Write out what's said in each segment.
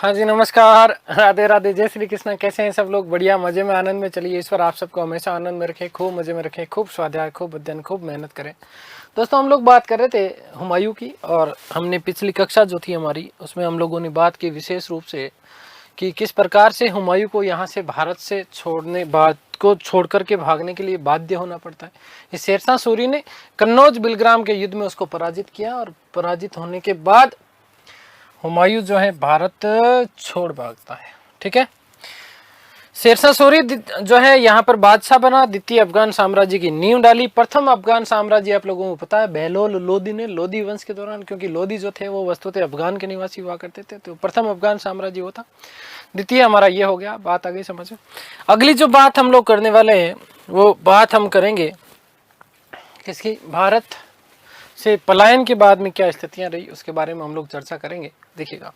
हाँ जी, नमस्कार, राधे राधे, जय श्री कृष्ण। कैसे हैं सब लोग? बढ़िया, मजे में, आनंद में। चलिए, ईश्वर आप सबको हमेशा आनंद में रखे, खूब मजे में रखे, खूब स्वाध्याय, खूब अध्ययन, खूब मेहनत करें। दोस्तों, हम लोग बात कर रहे थे हुमायूं की, और हमने पिछली कक्षा जो थी हमारी, उसमें हम लोगों ने बात की विशेष रूप से कि किस प्रकार से हुमायूं को यहाँ से भारत से छोड़ करके भागने के लिए बाध्य होना पड़ता है। इस शेरशाह सूरी ने कन्नौज बिलग्राम के युद्ध में उसको पराजित किया, और पराजित होने के बाद हुमायूं जो है भारत छोड़ भागता है। ठीक है, शेरशाह सूरी जो है यहाँ पर बादशाह बना, द्वितीय अफगान साम्राज्य की नींव डाली। प्रथम अफगान साम्राज्य आप लोगों को पता है, बहलोल लोदी ने, लोदी वंश के दौरान, क्योंकि लोदी जो थे वो वस्तुतः अफगान के निवासी हुआ करते थे, तो प्रथम अफगान साम्राज्य वो था। द्वितीय हमारा ये हो गया, बात आ गई समझ में। अगली जो बात हम लोग करने वाले हैं वो बात हम करेंगे किसकी? भारत से पलायन के बाद में क्या स्थितियां रही, उसके बारे में हम लोग चर्चा करेंगे। देखिएगा,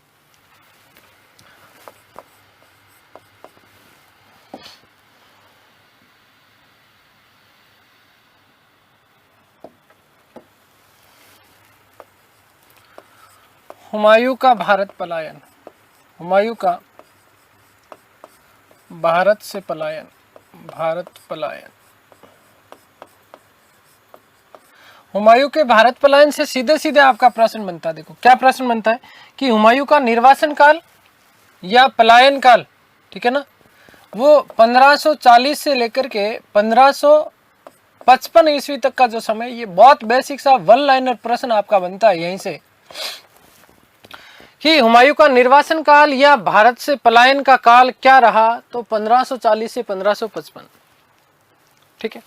हुमायूं का भारत पलायन, हुमायूं का भारत से पलायन, भारत पलायन। हुमायूं के भारत पलायन से सीधे सीधे आपका प्रश्न बनता है। देखो क्या प्रश्न बनता है कि हुमायूं का निर्वासन काल या पलायन काल, ठीक है ना, वो 1540 से लेकर के 1555 ईस्वी तक का जो समय, ये बहुत बेसिक सा वन लाइनर प्रश्न आपका बनता है यहीं से कि हुमायूं का निर्वासन काल या भारत से पलायन का काल क्या रहा। तो 1540 से 1555। ठीक है,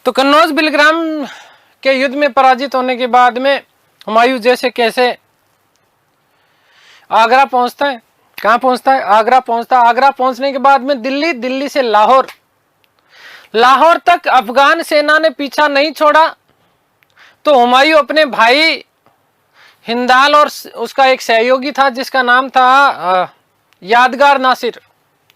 तो कन्नौज बिलग्राम के युद्ध में पराजित होने के बाद में हुमायूं जैसे कैसे आगरा पहुंचता है। कहां पहुंचता है? आगरा पहुंचता है। आगरा पहुंचने के बाद में दिल्ली, दिल्ली से लाहौर, लाहौर तक अफगान सेना ने पीछा नहीं छोड़ा, तो हुमायूं अपने भाई हिंदाल और उसका एक सहयोगी था जिसका नाम था यादगार नासिर।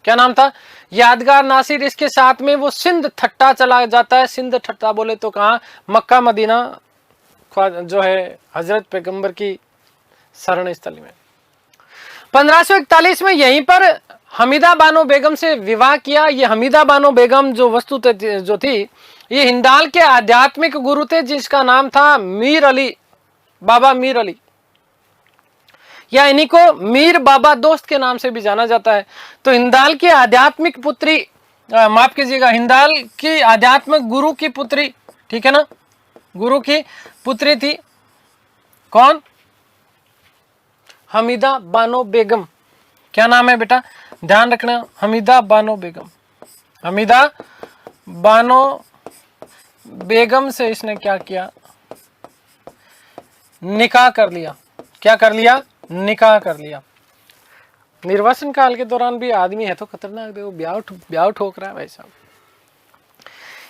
क्या नाम था? यादगार नासिर। इसके साथ में वो सिंध ठट्टा चला जाता है। सिंध ठट्टा बोले तो कहाँ? मक्का मदीना जो है हजरत पैगंबर की शरण स्थली में। 1541 में यहीं पर हमीदा बानो बेगम से विवाह किया। ये हमीदा बानो बेगम जो वस्तु जो थी, ये हिंदाल के आध्यात्मिक गुरु थे जिसका नाम था मीर अली, बाबा मीर अली, या इन्हीं को मीर बाबा दोस्त के नाम से भी जाना जाता है। तो हिंदाल की आध्यात्मिक पुत्री, माफ कीजिएगा, हिंदाल की आध्यात्मिक गुरु की पुत्री, ठीक है ना, गुरु की पुत्री थी कौन? हमीदा बानो बेगम। क्या नाम है बेटा? ध्यान रखना, हमीदा बानो बेगम। हमीदा बानो बेगम से इसने क्या किया? निकाह कर लिया। क्या कर लिया? निकाह कर लिया। निर्वासन काल के दौरान भी आदमी है तो खतरनाक, देखो ब्याह ठोक रहा है भाई साहब।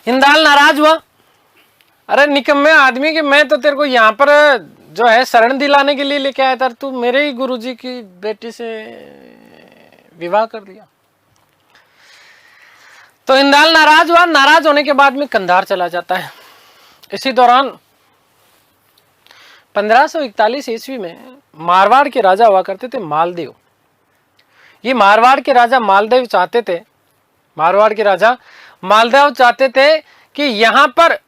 हिंदाल नाराज हुआ, अरे निकम्मे आदमी के, मैं तो तेरे को यहाँ पर जो है शरण दिलाने के लिए लेके आया था, तू मेरे ही गुरुजी की बेटी से विवाह कर दिया। तो हिंदाल नाराज हुआ। नाराज होने के बाद में कंधार चला जाता है। इसी दौरान 1541 ईस्वी में मारवाड़ के राजा हुआ करते थे मालदेव। ये मारवाड़ के राजा मालदेव चाहते थे, मारवाड़ के राजा मालदेव चाहते थे कि यहां पर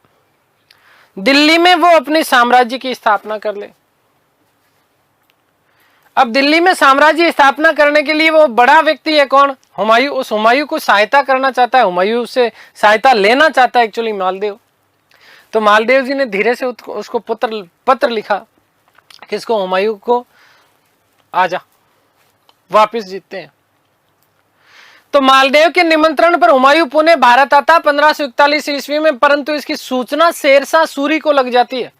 दिल्ली में वो अपने साम्राज्य की स्थापना कर ले। अब दिल्ली में साम्राज्य स्थापना करने के लिए वो बड़ा व्यक्ति है कौन? हुमायूं। उस हुमायूं को सहायता करना चाहता है, हुमायूं से सहायता लेना चाहता है एक्चुअली मालदेव। तो मालदेव जी ने धीरे से उसको पत्र लिखा, किसको? हुमायूं को, आजा वापिस जीतते हैं। तो मालदेव के निमंत्रण पर हुमायूं पुणे भारत आता 1541 ईस्वी में, परंतु इसकी सूचना शेरशाह सूरी को लग जाती है।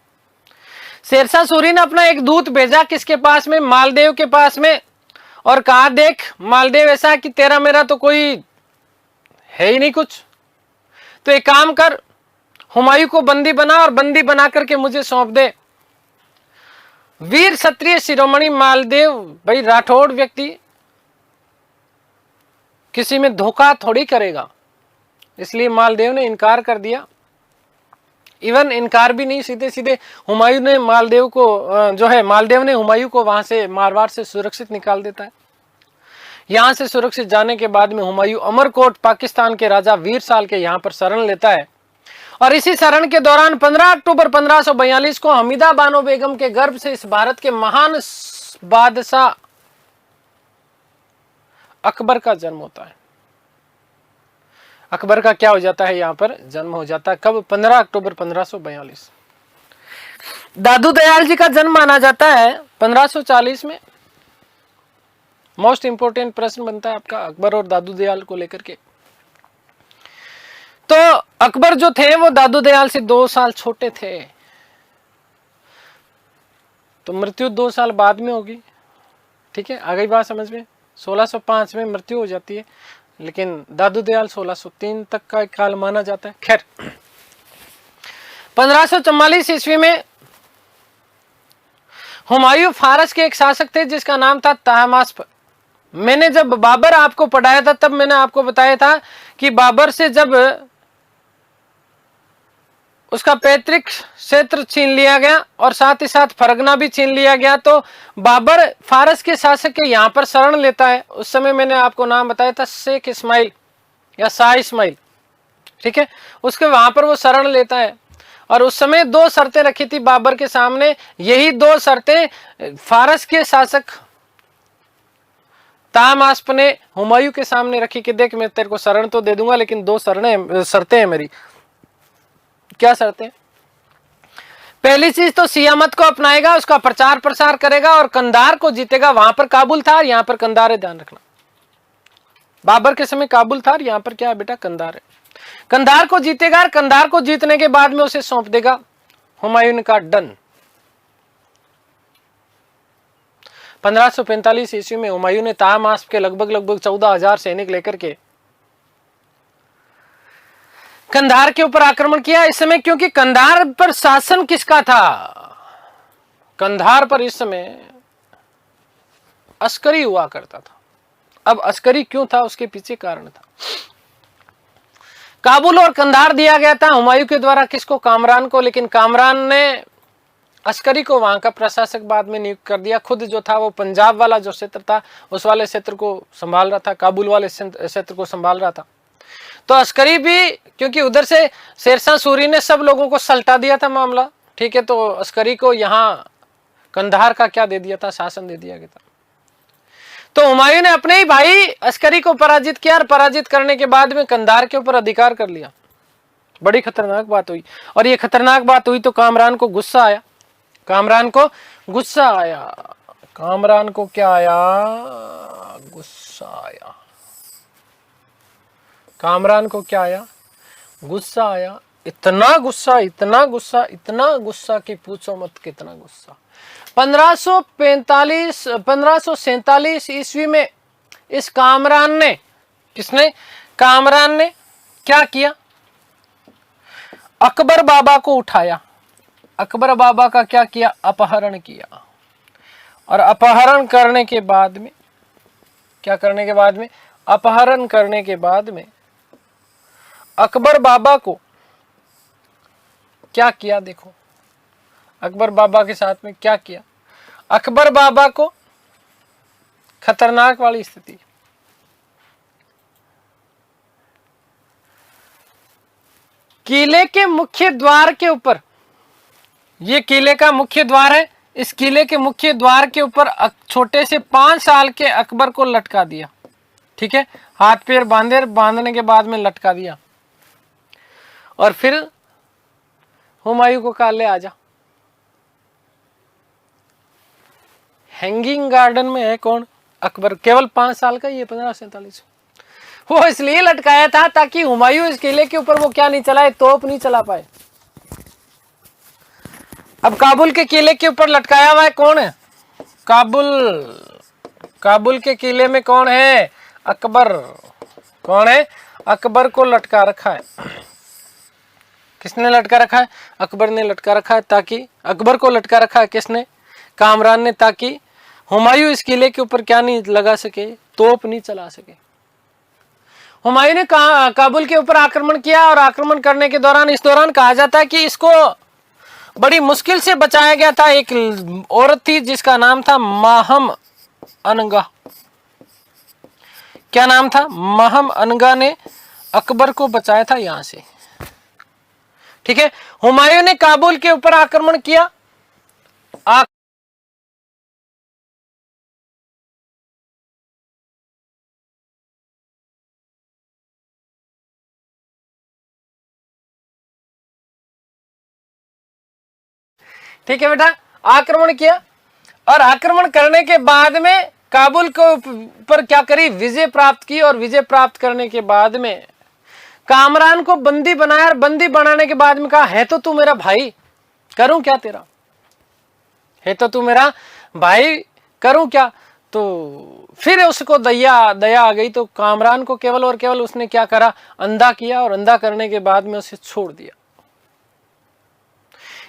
शेरशाह सूरी ने अपना एक दूत भेजा किसके पास में? मालदेव के पास में, और कहा देख मालदेव, ऐसा कि तेरा मेरा तो कोई है ही नहीं कुछ, तो एक काम कर, हुमायूं को बंदी बना और बंदी बना करके मुझे सौंप दे। वीर क्षत्रिय शिरोमणि मालदेव, भाई राठौड़ व्यक्ति किसी में धोखा थोड़ी करेगा, इसलिए मालदेव ने इनकार कर दिया इवन इनकार भी नहीं, सीधे सीधे हुमायूं ने मालदेव को जो है मालदेव ने हुमायूं को वहां से मारवाड़ से सुरक्षित निकाल देता है। यहां से सुरक्षित जाने के बाद में हुमायूं अमरकोट पाकिस्तान के राजा वीर साल के यहां पर शरण लेता है और इसी शरण के दौरान 15 अक्टूबर 1542 को हमीदा बानो बेगम के गर्भ से इस भारत के महान बादशाह अकबर का जन्म होता है। अकबर का क्या हो जाता है, यहां पर जन्म हो जाता है। कब? 15 अक्टूबर 1542। दादू दयाल जी का जन्म माना जाता है 1540 में। मोस्ट इंपोर्टेंट प्रश्न बनता है आपका अकबर और दादू दयाल को लेकर के। तो अकबर जो थे वो दादू दयाल से 2 साल छोटे थे, तो मृत्यु 2 साल बाद में होगी। ठीक है, आ गई बात समझ में। 1605 में मृत्यु हो जाती है, लेकिन दादू दयाल 1603 तक का काल माना जाता है। खैर, 1544 ईस्वी में हुमायूं फारस के एक शासक थे जिसका नाम था तहमास्प। मैंने जब बाबर आपको पढ़ाया था तब मैंने आपको बताया था कि बाबर से जब उसका पैतृक क्षेत्र छीन लिया गया और साथ ही साथ फरगना भी छीन लिया गया, तो बाबर फारस के शासक के यहां पर शरण लेता है। उस समय मैंने आपको नाम बताया था शेख इस्माइल या शाह इस्माइल। ठीक है, उसके वहां पर वो शरण लेता है और उस समय 2 शर्तें रखी थी बाबर के सामने। यही 2 शर्तें फारस के शासक ताहमास्प ने हुमायूं के सामने रखी कि देख, मैं तेरे को शरण तो दे दूंगा, लेकिन 2 शर्तें हैं मेरी। क्या शर्तें? पहली चीज तो सियामत को अपनाएगा, उसका प्रचार प्रसार करेगा और कंधार को जीतेगा। वहां पर काबुल था, यहां पर कंधार है, ध्यान रखना। बाबर के समय काबुल था, यहां पर क्या है बेटा, कंधार है। कंधार को जीतेगा और कंधार को जीतने के बाद में उसे सौंप देगा। हुमायूं ने कहा डन। 1545 ईस्वी में हुमायूं ने ताहमास्प के लगभग 14,000 सैनिक लेकर के कंधार के ऊपर आक्रमण किया। इस समय क्योंकि कंधार पर शासन किसका था? कंधार पर इस समय अस्करी हुआ करता था। अब अस्करी क्यों था, उसके पीछे कारण था। काबुल और कंधार दिया गया था हुमायूं के द्वारा किसको? कामरान को, लेकिन कामरान ने अस्करी को वहां का प्रशासक बाद में नियुक्त कर दिया। खुद जो था वो पंजाब वाला जो क्षेत्र था उस वाले क्षेत्र को संभाल रहा था, काबुल वाले क्षेत्र को संभाल रहा था। तो अस्करी भी, क्योंकि उधर से शेरशाह सूरी ने सब लोगों को सल्टा दिया था मामला। ठीक है, तो अस्करी को यहाँ कंधार का क्या दे दिया था, शासन दे दिया गया था। तो हुमायूं ने अपने ही भाई अस्करी को पराजित किया और पराजित करने के बाद में कंधार के ऊपर अधिकार कर लिया। बड़ी खतरनाक बात हुई, और ये खतरनाक बात हुई तो कामरान को गुस्सा आया। कामरान को गुस्सा आया। कामरान को क्या आया? गुस्सा आया। कामरान को क्या आया? गुस्सा आया। इतना गुस्सा, इतना गुस्सा, इतना गुस्सा कि पूछो मत कितना गुस्सा। 1547 ईस्वी में इस कामरान ने, किसने? कामरान ने क्या किया? अकबर बाबा को उठाया। अकबर बाबा का क्या किया? अपहरण किया। और अपहरण करने के बाद में क्या करने के बाद में? अपहरण करने के बाद में अकबर बाबा को क्या किया? देखो अकबर बाबा के साथ में क्या किया। अकबर बाबा को खतरनाक वाली स्थिति, किले के मुख्य द्वार के ऊपर, ये किले का मुख्य द्वार है, इस किले के मुख्य द्वार के ऊपर छोटे से 5 साल के अकबर को लटका दिया। ठीक है, हाथ पैर बांधने के बाद में लटका दिया और फिर हुमायूं को कहा ले आजा। हैंगिंग गार्डन में है कौन? अकबर। केवल 5 साल का, ये 1547। वो इसलिए लटकाया था ताकि हुमायूं इस किले के ऊपर वो क्या नहीं चलाए, तोप नहीं चला पाए। अब काबुल के किले के ऊपर लटकाया हुआ है कौन है? काबुल के किले में कौन है? अकबर। कौन है? अकबर को लटका रखा है। किसने लटका रखा है? अकबर ने लटका रखा है। ताकि अकबर को लटका रखा है किसने? कामरान ने, ताकि हुमायूं इस किले के ऊपर क्या नहीं लगा सके, तोप नहीं चला सके। हुमायूं ने काबुल के ऊपर आक्रमण किया और आक्रमण करने के दौरान इस दौरान कहा जाता है कि इसको बड़ी मुश्किल से बचाया गया था। एक औरत थी जिसका नाम था माहम अनगा। क्या नाम था? माहम अनगा ने अकबर को बचाया था यहां से। ठीक है, हुमायूं ने काबुल के ऊपर आक्रमण किया। ठीक है बेटा, आक्रमण किया और आक्रमण करने के बाद में काबुल के ऊपर क्या करी? विजय प्राप्त की। और विजय प्राप्त करने के बाद में कामरान को बंदी बनाया और बंदी बनाने के बाद में कहा, है तो तू मेरा भाई, करूं क्या तेरा? है तो तू मेरा भाई, करूं क्या? तो फिर उसको दया आ गई। तो कामरान को केवल और केवल उसने क्या करा? अंधा किया और अंधा करने के बाद में उसे छोड़ दिया।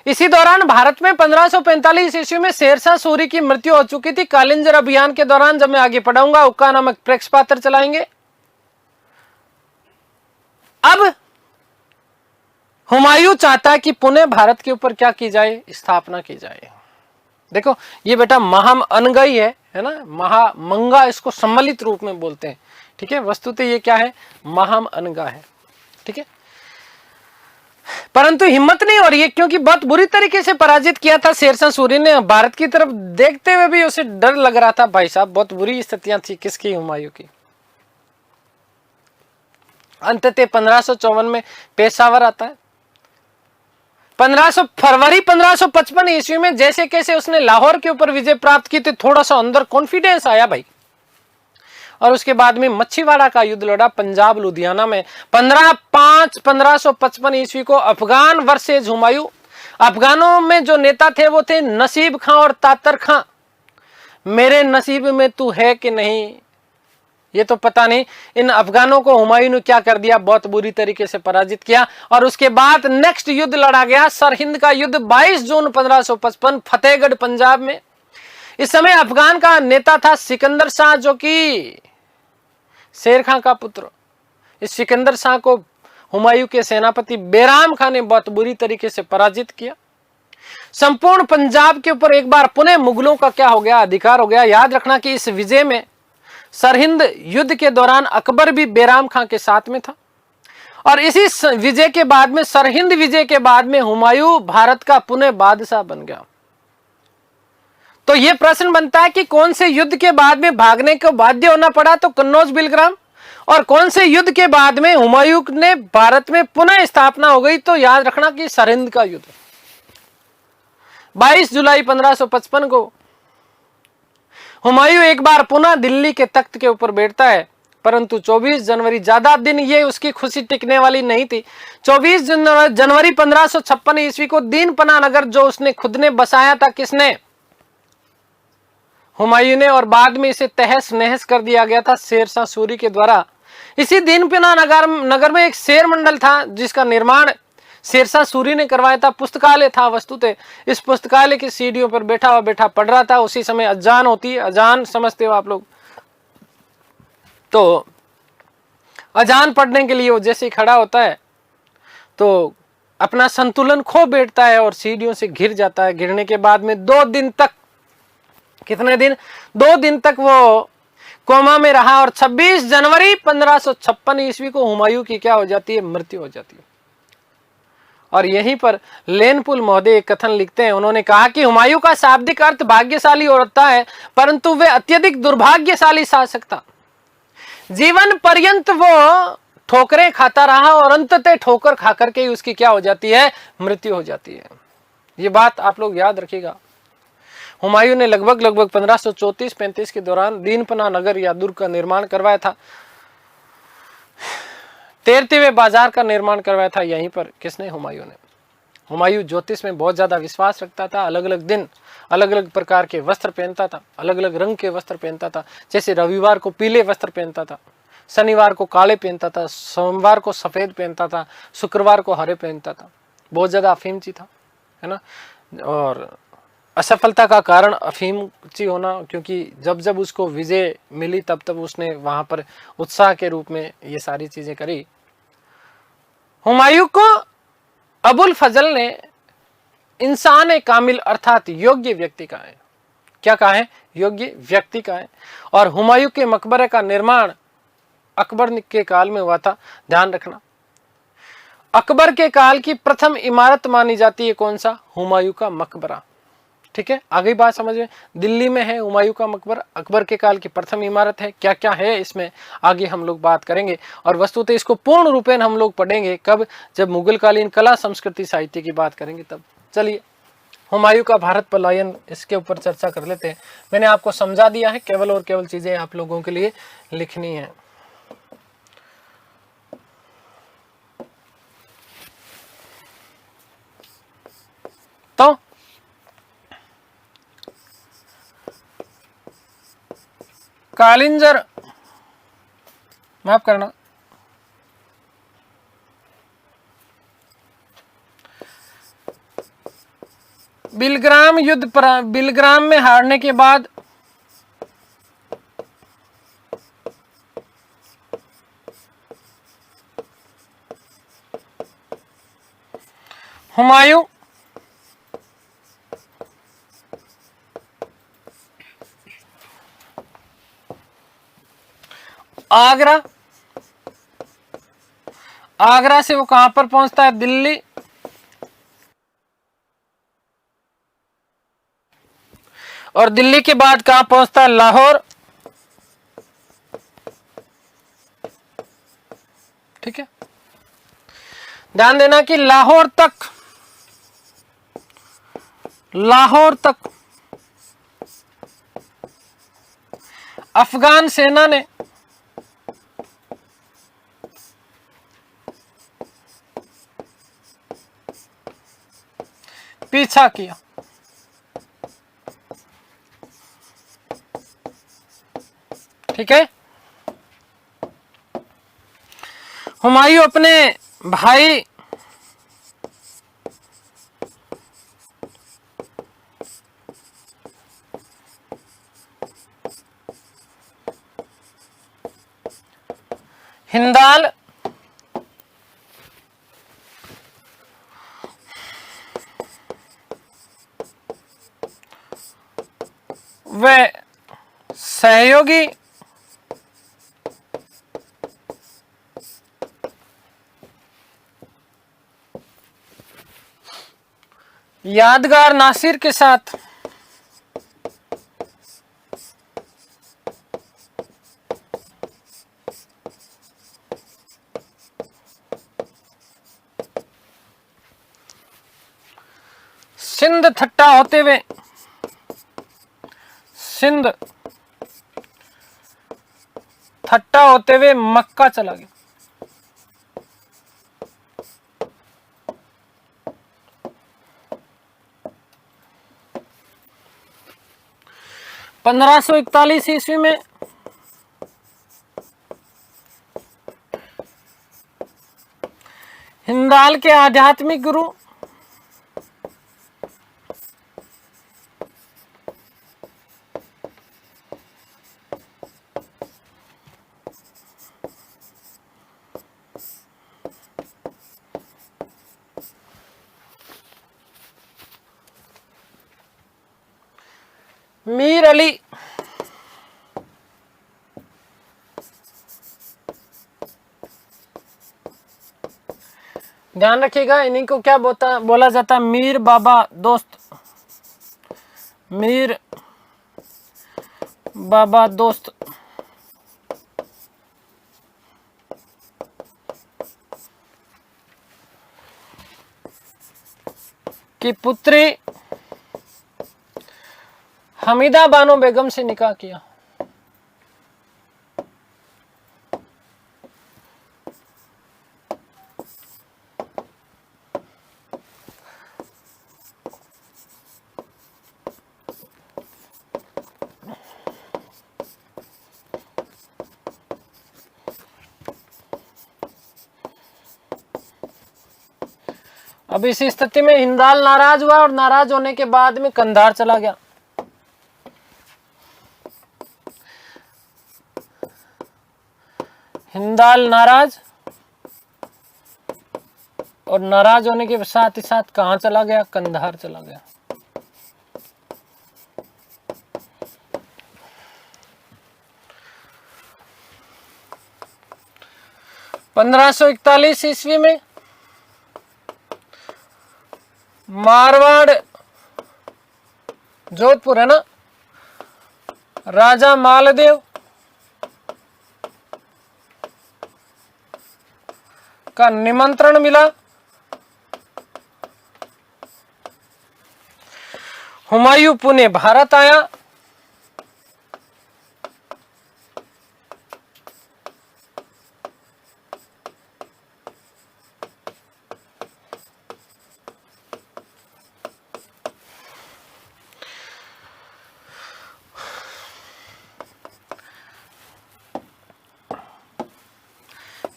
इसी दौरान भारत में 1545 ईस्वी में शेरशाह सूरी की मृत्यु हो चुकी थी। कालिंजर अभियान के दौरान, जब मैं आगे पढ़ाऊंगा, उक्का नामक प्रेक्षपात्र चलाएंगे। अब हुमायूं चाहता है कि पुनः भारत के ऊपर क्या की जाए? स्थापना की जाए। देखो ये बेटा महाम अनगई है ना, महामंगा इसको सम्मिलित रूप में बोलते हैं। ठीक है, वस्तुतः ये क्या है? महाम अनगा है। ठीक है, परंतु हिम्मत नहीं हो रही है क्योंकि बहुत बुरी तरीके से पराजित किया था शेरशाह सूरी ने। भारत की तरफ देखते हुए भी उसे डर लग रहा था। भाई साहब, बहुत बुरी स्थितियां थी किसकी? हुमायूं की। अंततः 1554 में पेशावर आता है। फरवरी 1555 ईस्वी में जैसे कैसे उसने लाहौर के ऊपर विजय प्राप्त की तो थोड़ा सा अंदर कॉन्फिडेंस आया भाई। और उसके बाद में मच्छीवाड़ा का युद्ध लड़ा पंजाब लुधियाना में। 1555 ईस्वी को अफगान वर्सेज हुमायूं। अफगानों में जो नेता थे वो थे नसीब खां और तातर खां। मेरे नसीब में तू है कि नहीं ये तो पता नहीं। इन अफगानों को हुमायूं ने क्या कर दिया? बहुत बुरी तरीके से पराजित किया। और उसके बाद नेक्स्ट युद्ध लड़ा गया, सरहिंद का युद्ध, 22 जून 1555 फतेहगढ़ पंजाब में। इस समय अफगान का नेता था सिकंदर शाह, जो कि शेर खां का पुत्र। इस सिकंदर शाह को हुमायूं के सेनापति बैराम खां ने बहुत बुरी तरीके से पराजित किया। संपूर्ण पंजाब के ऊपर एक बार पुनः मुगलों का क्या हो गया? अधिकार हो गया। याद रखना कि इस विजय में, सरहिंद युद्ध के दौरान, अकबर भी बैराम खां के साथ में था। और इसी विजय के बाद में, सरहिंद विजय के बाद में, हुमायूं भारत का पुनः बादशाह बन गया। तो यह प्रश्न बनता है कि कौन से युद्ध के बाद में भागने को बाध्य होना पड़ा? तो कन्नौज बिलग्राम। और कौन से युद्ध के बाद में हुमायूं ने भारत में पुनः स्थापना हो गई? तो याद रखना कि सरहिंद का युद्ध। 22 जुलाई 1555 को हुमायूं एक बार पुनः दिल्ली के तख्त के ऊपर बैठता है। परंतु 24 जनवरी, ज्यादा दिन ये उसकी खुशी टिकने वाली नहीं थी। 24 जनवरी 1556 ईस्वी को दीनपना नगर, जो उसने खुद ने बसाया था, किसने? हुमायूं ने। और बाद में इसे तहस नहस कर दिया गया था शेरशाह सूरी के द्वारा। इसी दीनपना नगर में एक शेर मंडल था जिसका निर्माण शेरशाह सूरी ने करवाया था। पुस्तकालय था वस्तुतः। इस पुस्तकालय की सीढ़ियों पर बैठा पढ़ रहा था। उसी समय अजान होती है। अजान समझते हो आप लोग? तो अजान पढ़ने के लिए वो जैसे ही खड़ा होता है तो अपना संतुलन खो बैठता है और सीढ़ियों से गिर जाता है। गिरने के बाद में 2 दिन तक, कितने दिन? 2 दिन तक वो कोमा में रहा। और 26 जनवरी 1556 ईस्वी को हुमायूं की क्या हो जाती है? मृत्यु हो जाती है। और यहीं पर लेनपुल महोदय एक कथन लिखते हैं। उन्होंने कहा कि हुमायूं का शाब्दिक अर्थ भाग्यशाली होता है, परंतु वे अत्यधिक दुर्भाग्यशाली शासक था। जीवन पर्यंत वो ठोकरें खाता रहा और अंततः ठोकर खाकर के ही उसकी क्या हो जाती है? मृत्यु हो जाती है। ये बात आप लोग याद रखिएगा। हुमायूं ने लगभग 1534-35 के दौरान दीनपना नगर या दुर्ग का निर्माण करवाया था। 13वें बाजार का निर्माण करवाया था यहीं पर। किसने? हुमायूं ने। हुमायूं ज्योतिष में बहुत ज्यादा विश्वास रखता था। अलग अलग दिन अलग अलग प्रकार के वस्त्र पहनता था, अलग अलग रंग के वस्त्र पहनता था। जैसे रविवार को पीले वस्त्र पहनता था, शनिवार को काले पहनता था, सोमवार को सफेद पहनता था, शुक्रवार को हरे पहनता था। बहुत ज्यादा अफीमची था, है ना। और असफलता का कारण अफीमची होना, क्योंकि जब जब उसको विजय मिली तब तब उसने वहां पर उत्साह के रूप में ये सारी चीजें करी। हुमायूं को अबुल फजल ने इंसान कामिल अर्थात योग्य व्यक्ति कहा है। क्या कहा है? योग्य व्यक्ति कहा है। और हुमायूं के मकबरे का निर्माण अकबर के काल में हुआ था। ध्यान रखना, अकबर के काल की प्रथम इमारत मानी जाती है कौन सा? हुमायूं का मकबरा। ठीक है, आगे बात समझ में। दिल्ली में है हुमायूं का मकबरा, अकबर के काल की प्रथम इमारत है। क्या क्या है इसमें आगे हम लोग बात करेंगे। और वस्तुतः इसको पूर्ण रूपेण हम लोग पढ़ेंगे कब? जब मुगल कालीन कला संस्कृति साहित्य की बात करेंगे तब। चलिए, हुमायूं का भारत पलायन, इसके ऊपर चर्चा कर लेते हैं। मैंने आपको समझा दिया है, केवल और केवल चीजें आप लोगों के लिए लिखनी है। तो कालिंजर, माफ करना, बिलग्राम युद्ध, बिलग्राम में हारने के बाद हुमायूं आगरा, आगरा से वो कहां पर पहुंचता है? दिल्ली। और दिल्ली के बाद कहां पहुंचता है? लाहौर। ठीक है, ध्यान देना कि लाहौर तक अफगान सेना ने पीछा किया। ठीक है, हुमायूं अपने भाई हिंदाल व सहयोगी यादगार नासिर के साथ सिंध थट्टा होते हुए मक्का चला गया। पंद्रह सौ 41 ईस्वी में हिंदाल के आध्यात्मिक गुरु मीर अली ध्यान रखिएगा, इन्हीं को क्या बोला जाता है? मीर बाबा दोस्त, मीर बाबा दोस्त की पुत्री हमीदा बानो बेगम से निकाह किया। अब इस स्थिति में हिंदाल नाराज हुआ और नाराज होने के बाद में कंधार चला गया। हिंदाल नाराज, और नाराज होने के साथ ही साथ कहां चला गया? कंधार चला गया। (1541 ईस्वी में मारवाड़, जोधपुर है ना, राजा मालदेव का निमंत्रण मिला। हुमायूं पुणे भारत आया।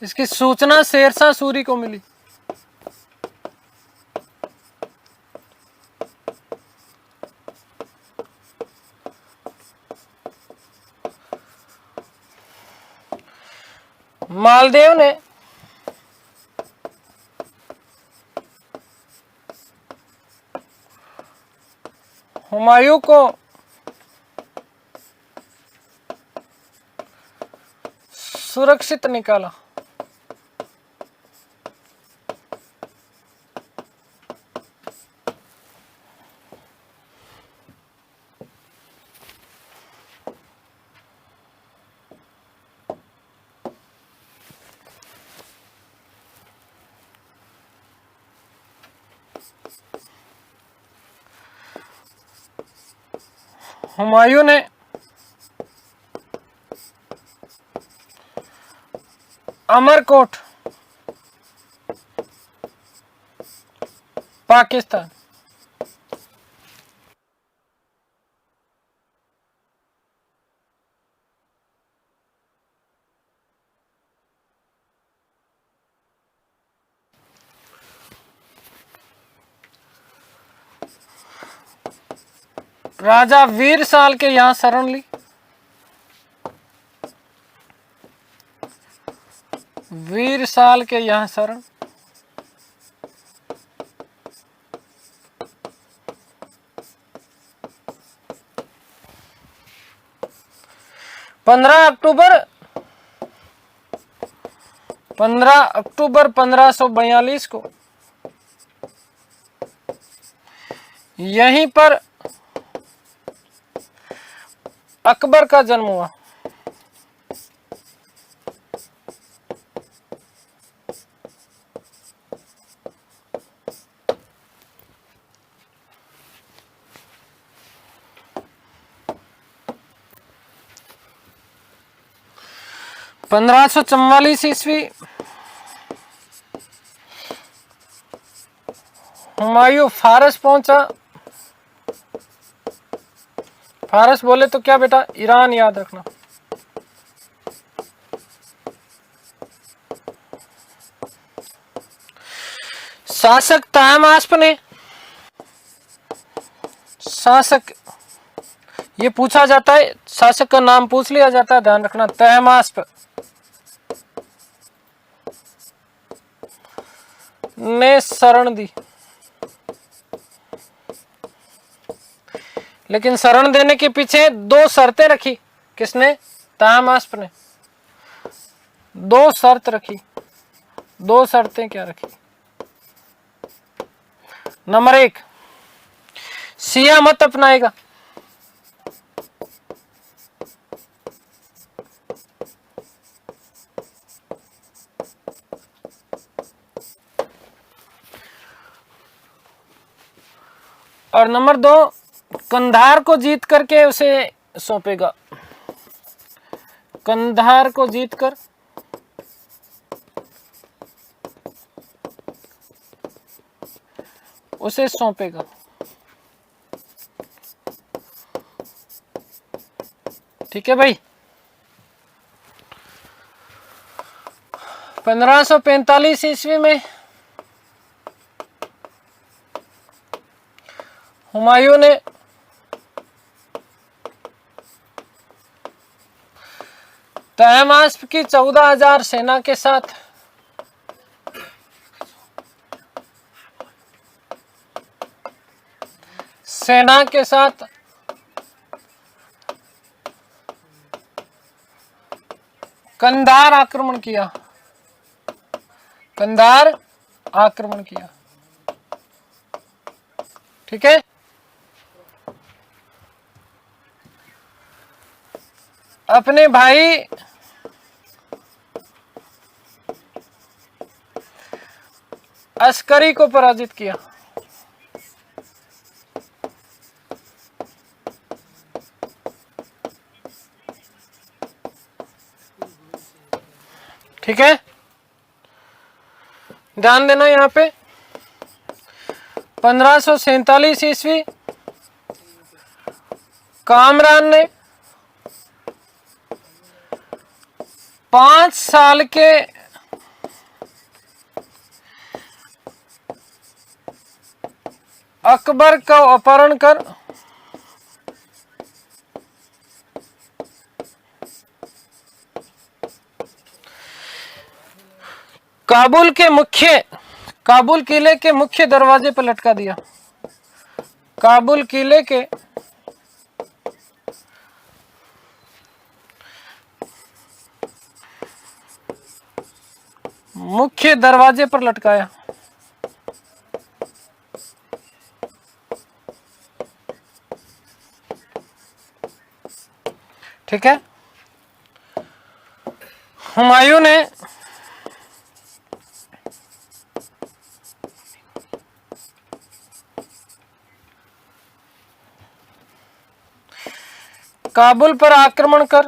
इसकी सूचना शेरशाह सूरी को मिली। मालदेव ने हुमायूं को सुरक्षित निकाला। हुमायूं ने अमरकोट, पाकिस्तान, राजा वीर साल के यहां शरण ली। वीर साल के यहां शरण। पंद्रह अक्टूबर 1542 को यहीं पर अकबर का जन्म हुआ। पंद्रह सौ 44 ईस्वी हुमायूं फारस पहुंचा। फारस बोले तो क्या बेटा? ईरान याद रखना। शासक तहमास्प ने, शासक ये पूछा जाता है, शासक का नाम पूछ लिया जाता है, ध्यान रखना। तहमास्प ने शरण दी, लेकिन शरण देने के पीछे दो शर्तें रखी। किसने? तहमास्प ने दो शर्त रखी। दो शर्तें क्या रखी? नंबर 1, शिया मत अपनाएगा। और नंबर 2, कंधार को जीत करके उसे सौंपेगा। कंधार को जीतकर उसे सौंपेगा। ठीक है भाई। 1545 ईस्वी में हुमायूं ने तहमास्प की 14,000 सेना के साथ कंधार आक्रमण किया। कंधार आक्रमण किया। ठीक है। अपने भाई अस्करी को पराजित किया। ठीक है, ध्यान देना यहां पे 1547 ईस्वी कामरान ने 5 साल के अकबर का अपहरण कर काबुल किले के मुख्य दरवाजे पर लटका दिया। काबुल किले के मुख्य दरवाजे पर लटकाया। ठीक है। हुमायूं ने काबुल पर आक्रमण कर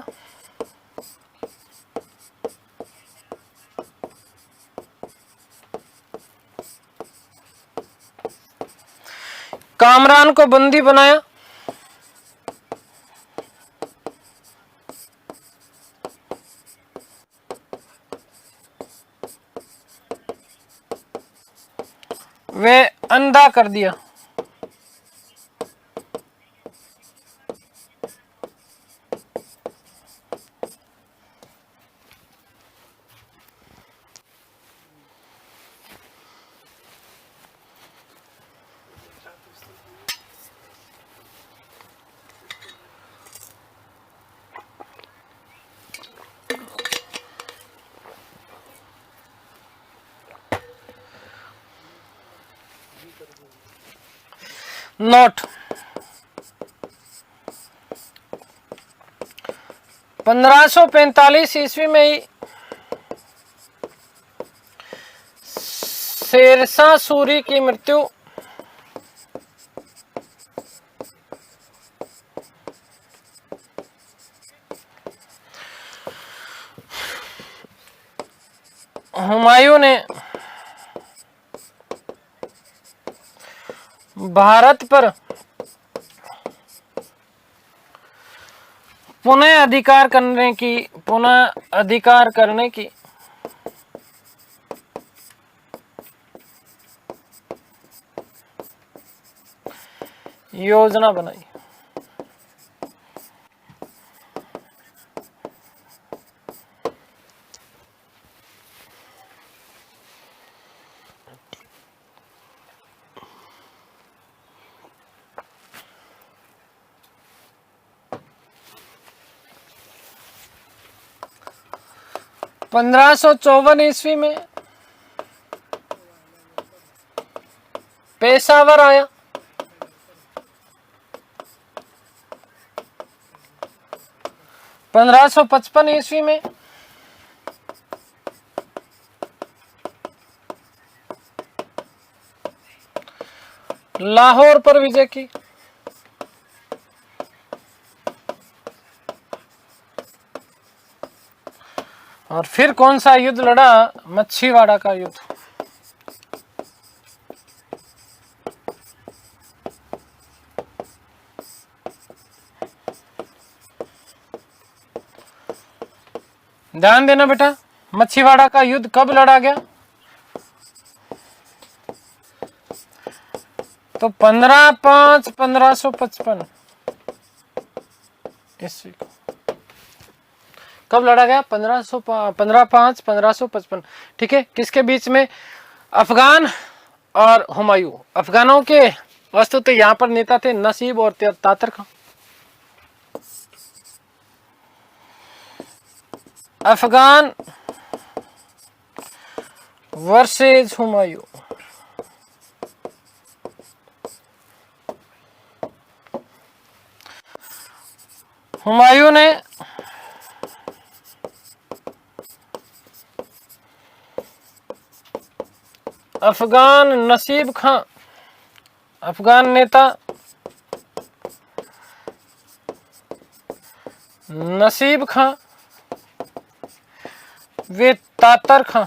कामरान को बंदी बनाया। वे अंधा कर दिया। नोट 1545 ईस्वी में ही शेरशाह सूरी की मृत्यु हुमायूं ने भारत पर पुनः अधिकार करने की योजना बनाई। पंद्रह सौ 54 ईस्वी में पेशावर आया। पंद्रह सौ 55 ईस्वी में लाहौर पर विजय की। और फिर कौन सा युद्ध लड़ा? मच्छीवाड़ा का युद्ध। ध्यान देना बेटा, मच्छीवाड़ा का युद्ध कब लड़ा गया? तो 15/5/1555 ईस्वी को कब लड़ा गया? 15/5/1555। ठीक है, किसके बीच में? अफगान और हुमायूं। अफगानों के वस्तु तो यहाँ पर नेता थे नसीब और तातर खां। अफगान वर्सेज हुमायूं। हुमायूं ने अफगान नसीब खां, अफगान नेता नसीब खां वे तातर खां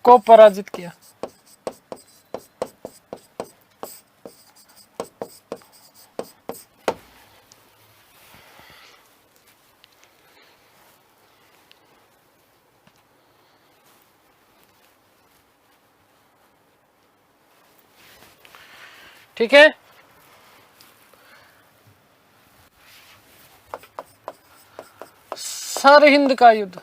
को पराजित किया। ठीक है, सरहिंद का युद्ध।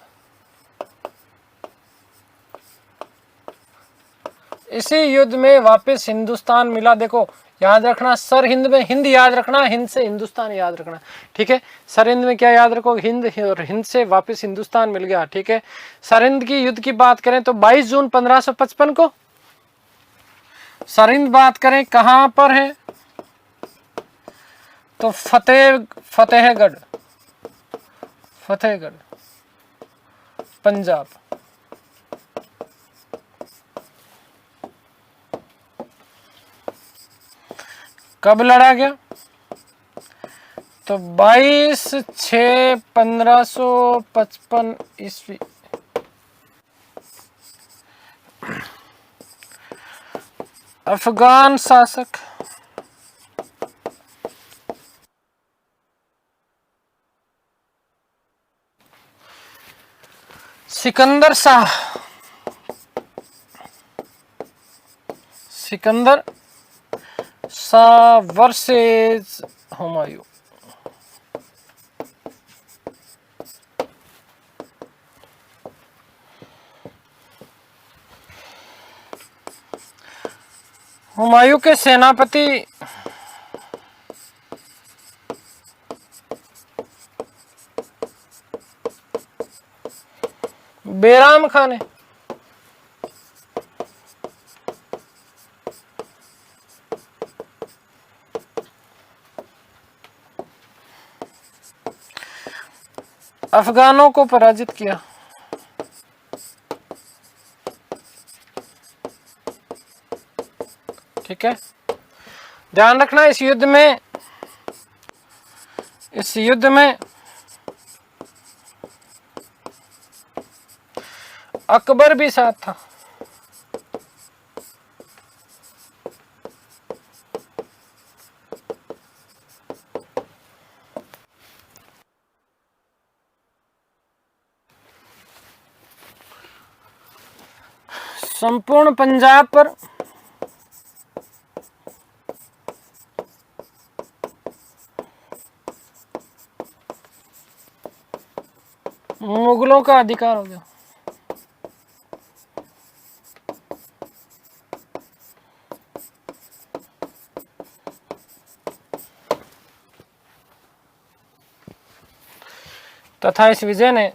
इसी युद्ध में वापस हिंदुस्तान मिला। देखो याद रखना, सरहिंद में हिंद याद रखना, हिंद से हिंदुस्तान याद रखना। ठीक है, सरहिंद में क्या याद रखो? हिंद, और हिंद से वापस हिंदुस्तान मिल गया। ठीक है, सरहिंद की युद्ध की बात करें तो 22 जून 1555 को सरहिंद बात करें कहां पर है तो फतेहगढ़ पंजाब। कब लड़ा गया? तो 22/6/1555 ईस्वी। अफगान शासक सिकंदर शाह वर्सेस हुमायूं। हुमायूं के सेनापति बैराम खान है। अफगानों को पराजित किया। ठीक है, ध्यान रखना इस युद्ध में अकबर भी साथ था। संपूर्ण पंजाब पर मुगलों का अधिकार हो गया। तथा इस विजय ने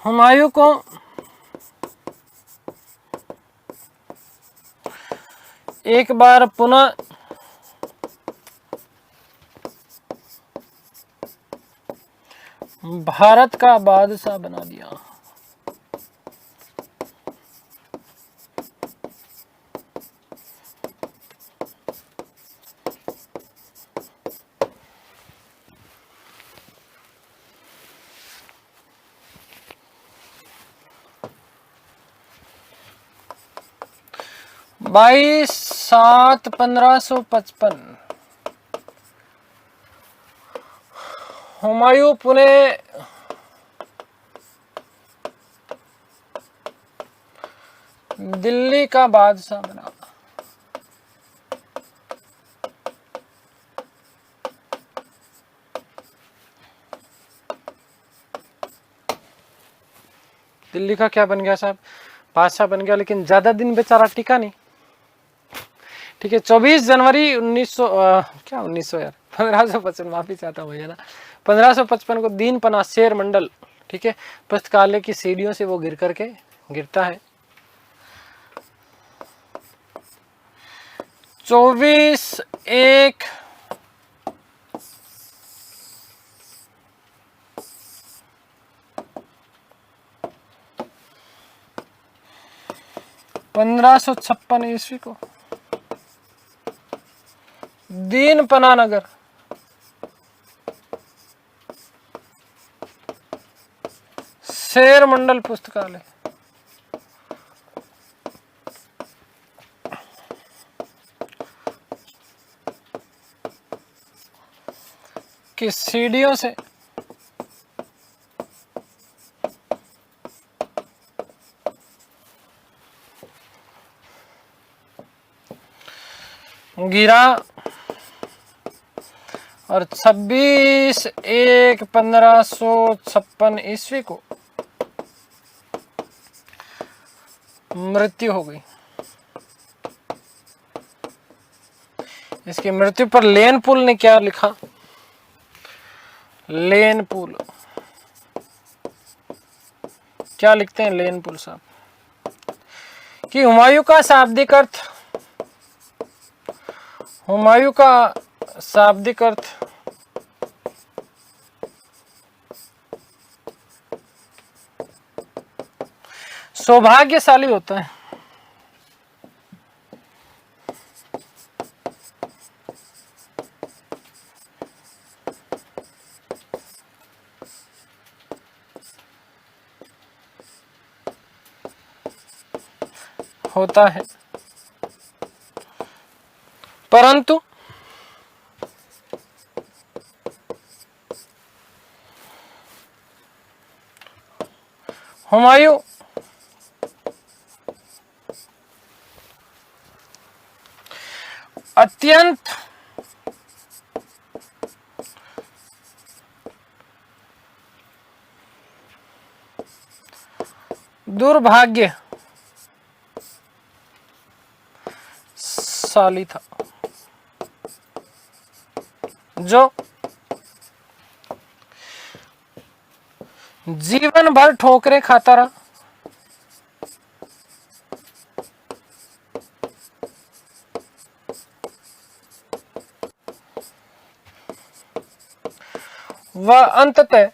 हुमायूं को एक बार पुनः भारत का बादशाह बना दिया। 22/7/1555 हुमायूं पुणे दिल्ली का बादशाह बना। दिल्ली का क्या बन गया साहब? बादशाह बन गया, लेकिन ज्यादा दिन बेचारा टिका नहीं। ठीक है, 24 जनवरी 1900 क्या 1900 यार 1555, माफी चाहता हूँ भैया ना, 1555 को दीन पना शेर मंडल, ठीक है, पुस्तकालय की सीढ़ियों से वो गिरता है। 24/1 1556 ईस्वी को दीन पना नगर शेर मंडल पुस्तकालय की सीढ़ियों से गिरा और 26/1/1556 ईस्वी को मृत्यु हो गई। इसकी मृत्यु पर लेनपुल ने क्या लिखा? लेनपुल क्या लिखते हैं लेनपुल साहब कि हुमायूं का शाब्दिक अर्थ सौभाग्यशाली होता है। होता है, परंतु हुमायूं अत्यंत दुर्भाग्यशाली था, जो जीवन भर ठोकरें खाता रहा। वह अंततः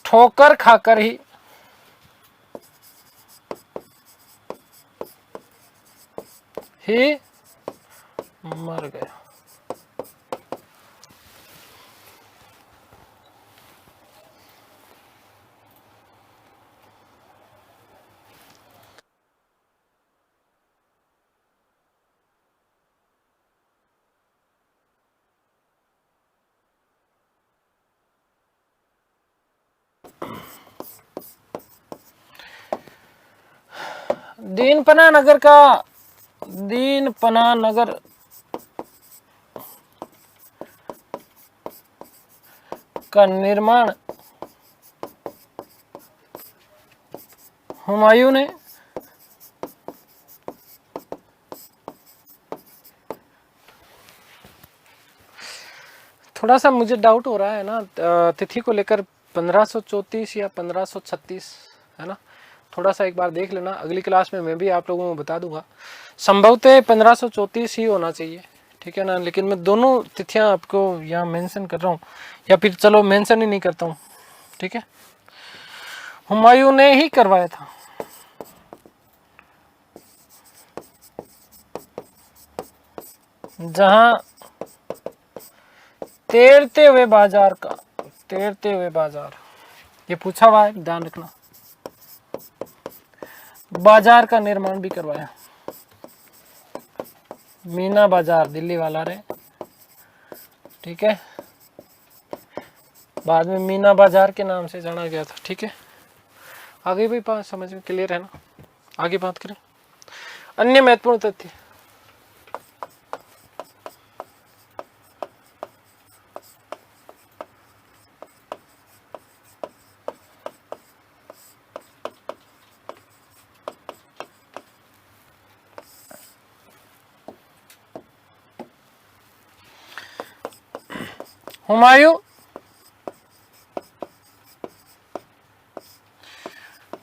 ठोकर खाकर ही मर गया। दीनपना नगर का निर्माण हुमायूं ने थोड़ा सा मुझे डाउट हो रहा है ना तिथि को लेकर, 1534 या 1536 है ना, थोड़ा सा एक बार देख लेना। अगली क्लास में मैं भी आप लोगों को बता दूंगा। संभवतः 1534 ही होना चाहिए, ठीक है ना, लेकिन मैं दोनों तिथियां आपको यहाँ मेंशन कर रहा हूँ, या फिर चलो मेंशन ही नहीं करता हूँ, ठीक है। हुमायूं ने ही करवाया था। जहां तैरते हुए बाजार ये पूछा हुआ है, ध्यान रखना। बाजार का निर्माण भी करवाया, मीना बाजार दिल्ली वाला रे, ठीक है। बाद में मीना बाजार के नाम से जाना गया था, ठीक है। आगे भी बात समझ में क्लियर है ना? आगे बात करें अन्य महत्वपूर्ण तथ्य। हुमायूं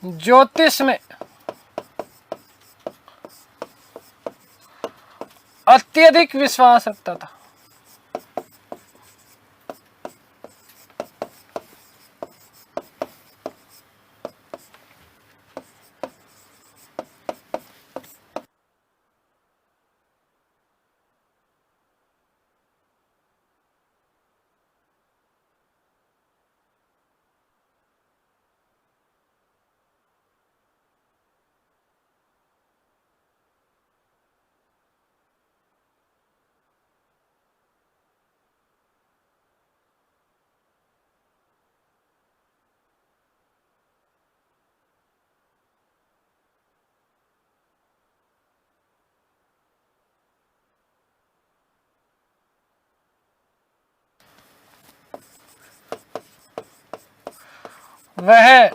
ज्योतिष में अत्यधिक विश्वास रखता था। वह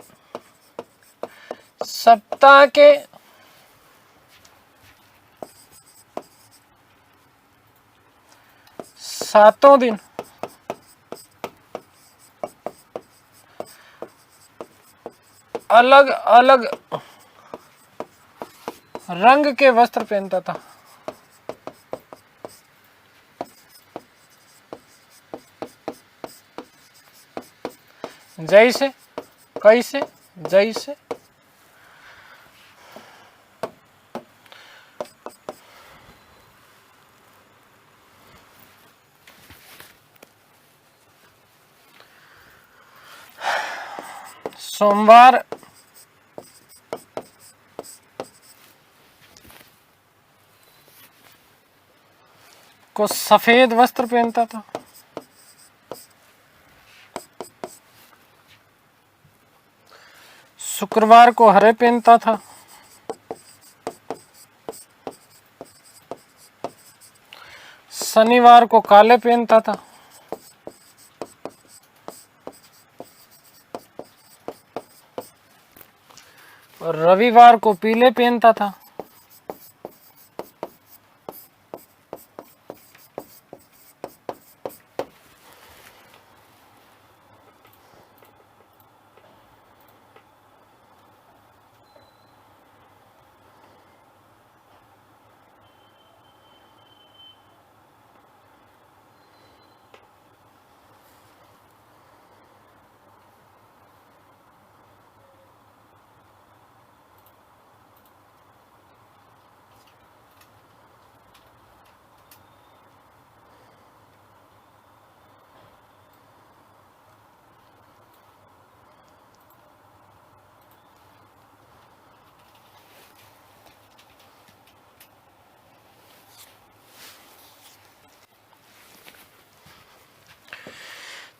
सप्ताह के सातों दिन अलग अलग रंग के वस्त्र पहनता था। जैसे, कैसे, जैसे सोमवार को सफेद वस्त्र पहनता था। शुक्रवार को हरे पहनता था। शनिवार को काले पहनता था। और रविवार को पीले पहनता था।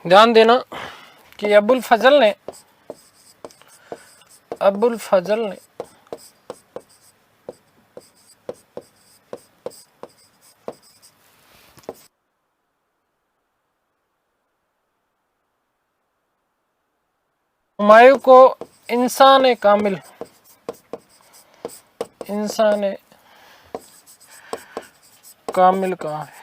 ध्यान देना कि अबुल फजल ने हुमायूं को इंसान कामिल कहा है।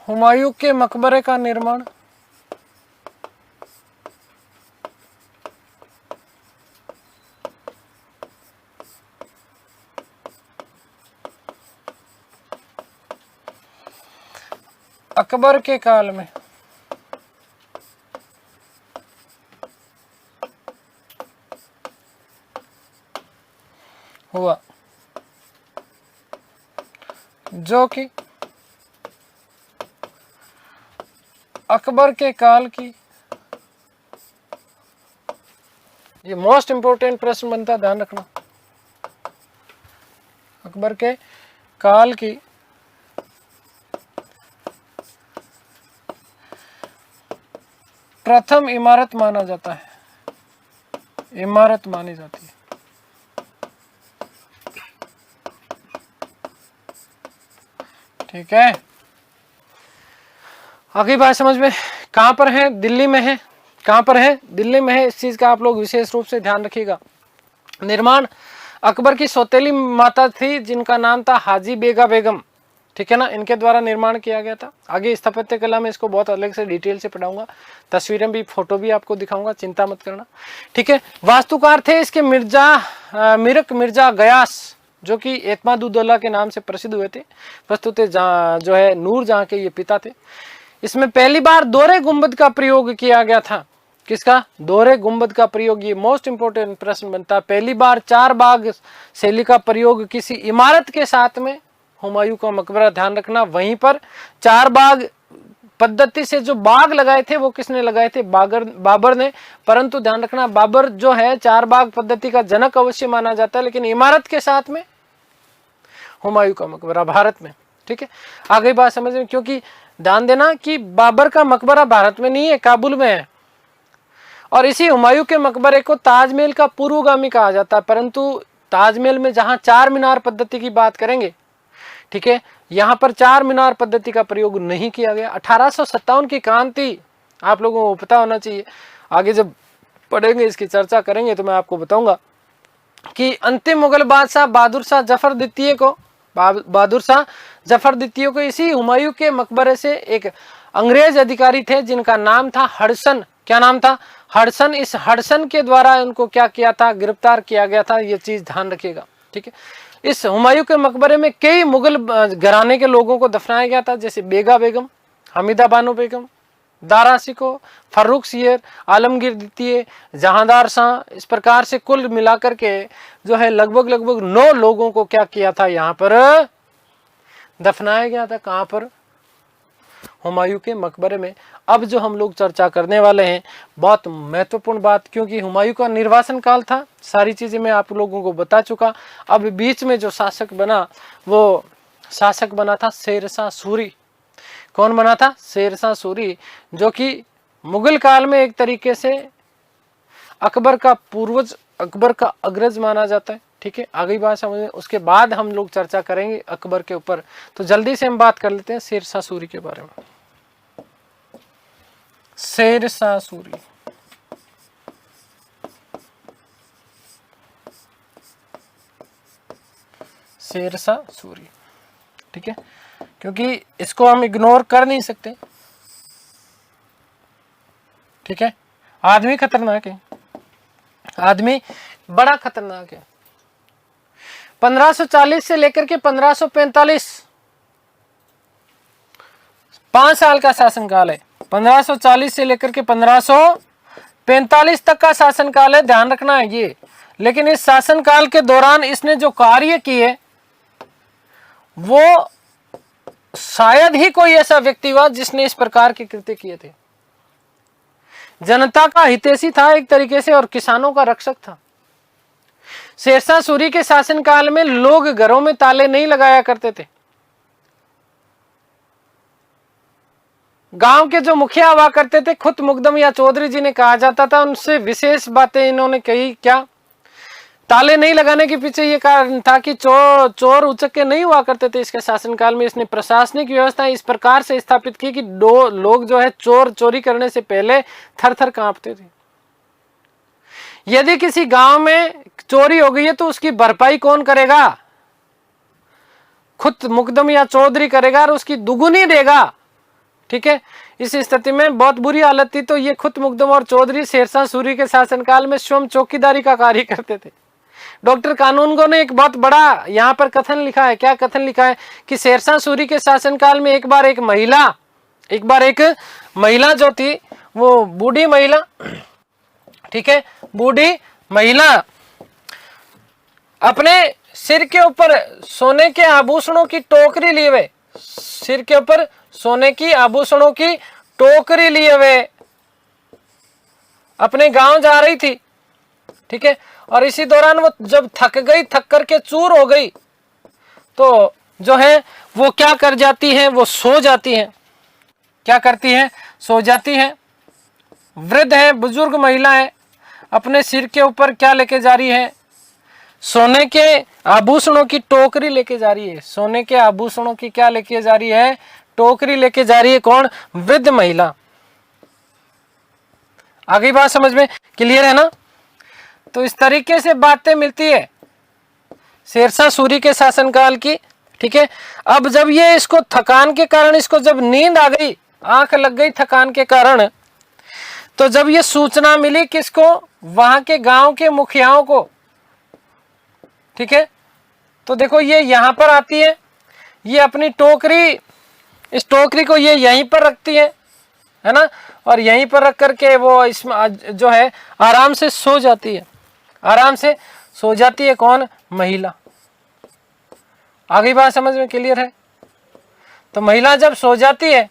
हुमायूं के मकबरे का निर्माण अकबर के काल में हुआ, जो कि अकबर के काल की, ये मोस्ट इंपोर्टेंट प्रश्न बनता है, ध्यान रखना, अकबर के काल की प्रथम इमारत माना जाता है, इमारत मानी जाती है। ठीक है, आगे बात समझ में। कहां पर है? दिल्ली में है। कहां पर है? दिल्ली में है। इस चीज का आप लोग विशेष रूप से ध्यान रखिएगा। निर्माण अकबर की सौतेली माता थी जिनका नाम था हाजी बेगा बेगम, ठीक है ना, इनके द्वारा निर्माण किया गया था। आगे स्थापत्य कला में इसको बहुत अलग से डिटेल से पढ़ाऊंगा, तस्वीरें भी, फोटो भी आपको दिखाऊंगा, चिंता मत करना। ठीक है, वास्तुकार थे इसके मिरक मिर्जा गयास, जो कि एतमादुद्दौला के नाम से प्रसिद्ध हुए थे। प्रस्तुत जो है नूर जहां के ये पिता थे। इसमें पहली बार दोहरे गुंबद का प्रयोग किया गया था। किसका? दोहरे गुंबद का प्रयोग। ये मोस्ट इंपोर्टेंट प्रश्न बनता है। पहली बार 4 बाग शैली का प्रयोग किसी इमारत के साथ में हुमायूं का मकबरा, ध्यान रखना। वहीं पर 4 बाग पद्धति से जो बाग लगाए थे वो किसने लगाए थे? बाबर ने। परंतु ध्यान रखना, बाबर जो है 4 बाग पद्धति का जनक अवश्य माना जाता है, लेकिन इमारत के साथ में हुमायूं का मकबरा भारत में। ठीक है, आगे बात समझ में, क्योंकि ध्यान देना कि बाबर का मकबरा भारत में नहीं है, काबुल में है। और इसी हुमायूं के मकबरे को ताजमहल का पूर्वगामी कहा जाता है। परंतु ताजमहल में जहां 4 मीनार पद्धति की बात करेंगे, ठीक है, यहां पर 4 मीनार पद्धति का प्रयोग नहीं किया गया। 1857 की क्रांति आप लोगों को पता होना चाहिए। आगे जब पढ़ेंगे, इसकी चर्चा करेंगे तो मैं आपको बताऊंगा कि अंतिम मुगल बादशाह बहादुर शाह जफर द्वितीय को इसी हुमायूं के मकबरे से एक अंग्रेज अधिकारी थे जिनका नाम था हडसन। क्या नाम था? हडसन। इस हडसन के द्वारा उनको क्या किया था? गिरफ्तार किया गया था। ये चीज ध्यान रखिएगा। ठीक है, इस हुमायूं के मकबरे में कई मुगल घराने के लोगों को दफनाया गया था, जैसे बेगा बेगम, हमीदा बानो बेगम, दारा शिको, फर्रुख सियर, आलमगीर द्वितीय, जहांदार शाह। इस प्रकार से कुल मिलाकर के जो है लगभग 9 लोगों को क्या किया था? यहाँ पर दफनाया गया था। कहाँ पर? हुमायूं के मकबरे में। अब जो हम लोग चर्चा करने वाले हैं, बहुत महत्वपूर्ण बात, क्योंकि हुमायूं का निर्वासन काल था, सारी चीजें मैं आप लोगों को बता चुका। अब बीच में जो शासक बना, वो शासक बना था शेरशाह सूरी। कौन बना था? शेरशाह सूरी, जो कि मुगल काल में एक तरीके से अकबर का पूर्वज, अकबर का अग्रज माना जाता है। ठीक है, आगे बात समझ में, उसके बाद हम लोग चर्चा करेंगे अकबर के ऊपर। तो जल्दी से हम बात कर लेते हैं शेरशाह सूरी के बारे में। शेरशाह सूरी, शेरशाह सूरी, ठीक है, क्योंकि इसको हम इग्नोर कर नहीं सकते। ठीक है, आदमी खतरनाक है, आदमी बड़ा खतरनाक है। 1540 से लेकर के 1545 5 साल का शासनकाल है। 1540 से लेकर के 1545 तक का शासनकाल है, ध्यान रखना है ये। लेकिन इस शासनकाल के दौरान इसने जो कार्य किए, वो शायद ही कोई ऐसा व्यक्ति हुआ जिसने इस प्रकार के कृत्य किए थे। जनता का हितैषी था एक तरीके से, और किसानों का रक्षक था। शेरशाह सूरी के शासनकाल में लोग घरों में ताले नहीं लगाया करते थे। गांव के जो मुखिया हुआ करते थे, खुद मुकदम या चौधरी जी ने कहा जाता था, उनसे विशेष बातें इन्होंने कही। क्या? ताले नहीं लगाने के पीछे ये कारण था कि चोर उचक्के नहीं हुआ करते थे इसके शासनकाल में। इसने प्रशासनिक व्यवस्था इस प्रकार से स्थापित की कि लोग जो है चोरी करने से पहले थर थर कांपते थे। यदि किसी गांव में चोरी हो गई है तो उसकी भरपाई कौन करेगा? खुद मुकदम या चौधरी करेगा और उसकी दुगुनी देगा। ठीक है, इस स्थिति में बहुत बुरी हालत थी, तो ये खुद मुकदम और चौधरी शेरशाह सूरी के शासनकाल में स्वयं चौकीदारी का कार्य करते थे। डॉक्टर कानूनगो ने एक बहुत बड़ा यहाँ पर कथन लिखा है। क्या कथन लिखा है? कि शेरशाह सूरी के शासनकाल में एक बार एक महिला एक बार एक महिला जो थी, वो बूढ़ी महिला, ठीक है, बूढ़ी महिला अपने सिर के ऊपर सोने के आभूषणों की टोकरी लिए हुए, सिर के ऊपर सोने की आभूषणों की टोकरी लिए हुए अपने गांव जा रही थी, ठीक है। और इसी दौरान वो जब थक गई, थक करके चूर हो गई, तो जो है वो क्या कर जाती है, वो सो जाती है। क्या करती है? सो जाती है। वृद्ध है, बुजुर्ग महिला है, अपने सिर के ऊपर क्या लेके जा रही है? सोने के आभूषणों की टोकरी लेके जा रही है। सोने के आभूषणों की क्या लेके जा रही है? टोकरी लेके जा रही है। कौन? वृद्ध महिला। आगे बात समझ में क्लियर है ना? तो इस तरीके से बातें मिलती है शेरशाह सूरी के शासनकाल की, ठीक है। अब जब ये इसको थकान के कारण, इसको जब नींद आ गई, आंख लग गई थकान के कारण, तो जब ये सूचना मिली किसको? वहां के गांव के मुखियाओं को, ठीक है। तो देखो ये यहां पर आती है, ये अपनी टोकरी, इस टोकरी को ये यहीं पर रखती है ना, और यहीं पर रख करके वो इसमें जो है आराम से सो जाती है, आराम से सो जाती है। कौन? महिला। आगे बात समझ में क्लियर है? तो महिला जब सो जाती है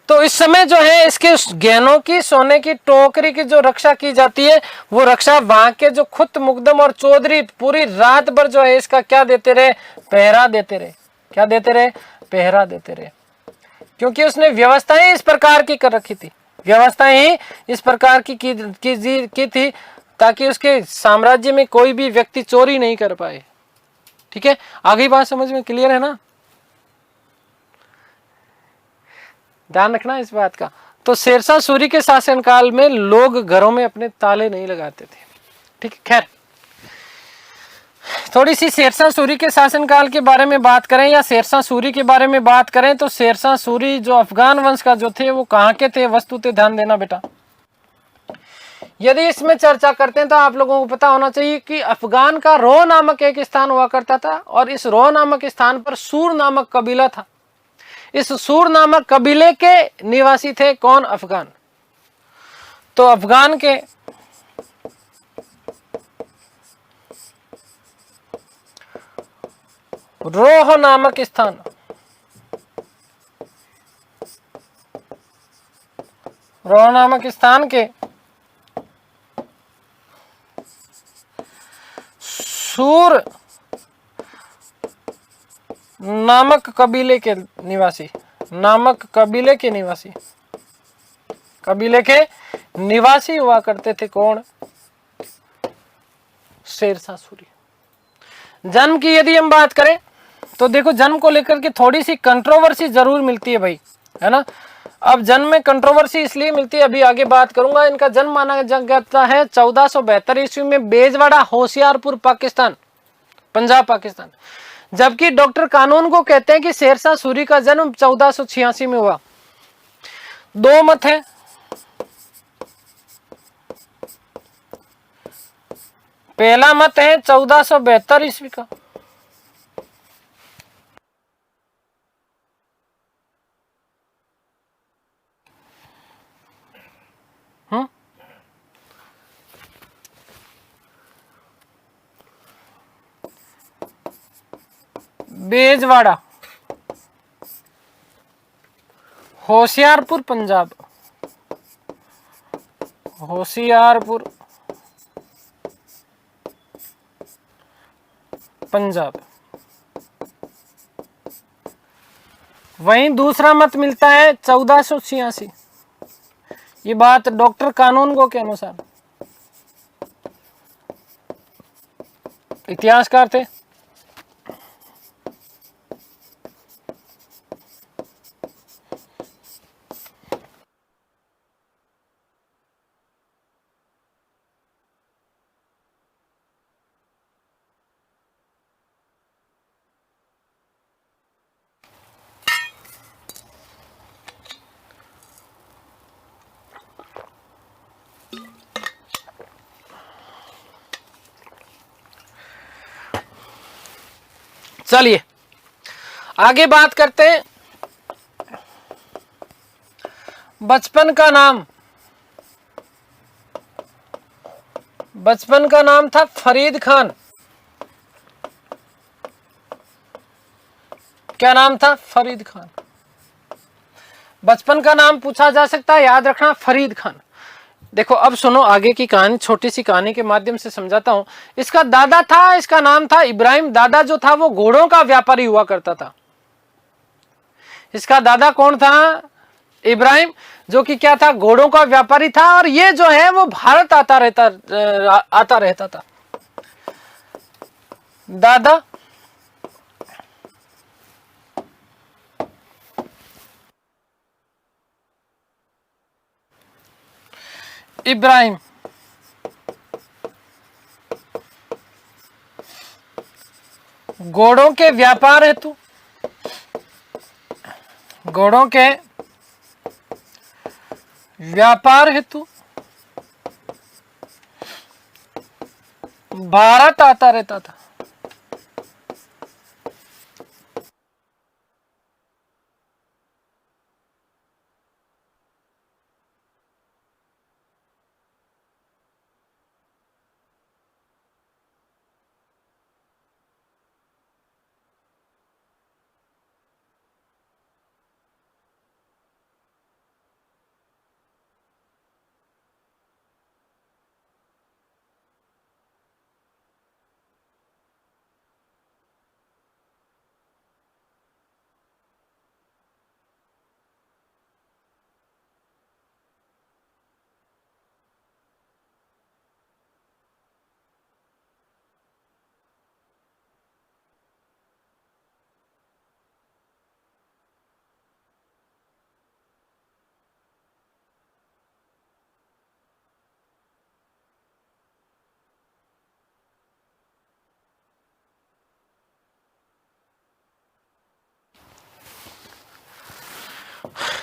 तो इस समय जो है इसके गहनों की, सोने की टोकरी की जो रक्षा की जाती है, वो रक्षा वहां के जो खुद मुकदम और चौधरी पूरी रात भर जो है इसका क्या देते रहे? पहरा देते रहे। क्या देते रहे? पहरा देते रहे। क्योंकि उसने व्यवस्थाएं इस प्रकार की कर रखी थी, व्यवस्थाएं ही इस प्रकार की थी ताकि उसके साम्राज्य में कोई भी व्यक्ति चोरी नहीं कर पाए। ठीक है, आगे बात समझ में क्लियर है ना? ध्यान रखना इस बात का। तो शेरशाह सूरी के शासनकाल में लोग घरों में अपने ताले नहीं लगाते थे। ठीक है, खैर थोड़ी सी शेरशाह सूरी के शासनकाल के बारे में बात करें या शेरशाह सूरी के बारे में बात करें, तो शेरशाह सूरी जो अफगान वंश का जो थे वो कहाँ के थे? वस्तुतः ध्यान देना बेटा, यदि इसमें चर्चा करते हैं तो आप लोगों को पता होना चाहिए कि अफगान का रो नामक एक स्थान हुआ करता था, और इस रो नामक स्थान पर सूर नामक कबीला था। इस सूर नामक कबीले के निवासी थे कौन? अफगान। तो अफगान के रोह नामक स्थान, रोह नामक स्थान के सूर नामक कबीले के निवासी, नामक कबीले के निवासी, कबीले के निवासी हुआ करते थे कौन? शेरशाह सूरी। जन्म की यदि हम बात करें तो देखो जन्म को लेकर के थोड़ी सी कंट्रोवर्सी जरूर मिलती है भाई, है ना। अब जन्म में कंट्रोवर्सी इसलिए मिलती है, अभी आगे बात करूंगा। इनका जन्म माना जाता है 1472 ईस्वी में बेजवाड़ा, होशियारपुर, पाकिस्तान, पंजाब पाकिस्तान। जबकि डॉक्टर कानून को कहते हैं कि शेरशाह सूरी का जन्म 1486 में हुआ। दो मत हैं, पहला मत है 1472 ईस्वी का, बेजवाड़ा, होशियारपुर, पंजाब, होशियारपुर, पंजाब। वहीं दूसरा मत मिलता है 1486। ये बात डॉक्टर कानून को के अनुसार, इतिहासकार थे। चलिए आगे बात करते हैं बचपन का नाम था फरीद खान। क्या नाम था? फरीद खान। बचपन का नाम पूछा जा सकता है, याद रखना फरीद खान। देखो अब सुनो आगे की कहानी, छोटी सी कहानी के माध्यम से समझाता हूं। इसका दादा था, इसका नाम था इब्राहिम। दादा जो था वो घोड़ों का व्यापारी हुआ करता था। इसका दादा कौन था? इब्राहिम, जो कि क्या था? घोड़ों का व्यापारी था। और ये जो है वो भारत आता रहता था। दादा इब्राहिम घोड़ों के व्यापार हेतु भारत आता रहता था।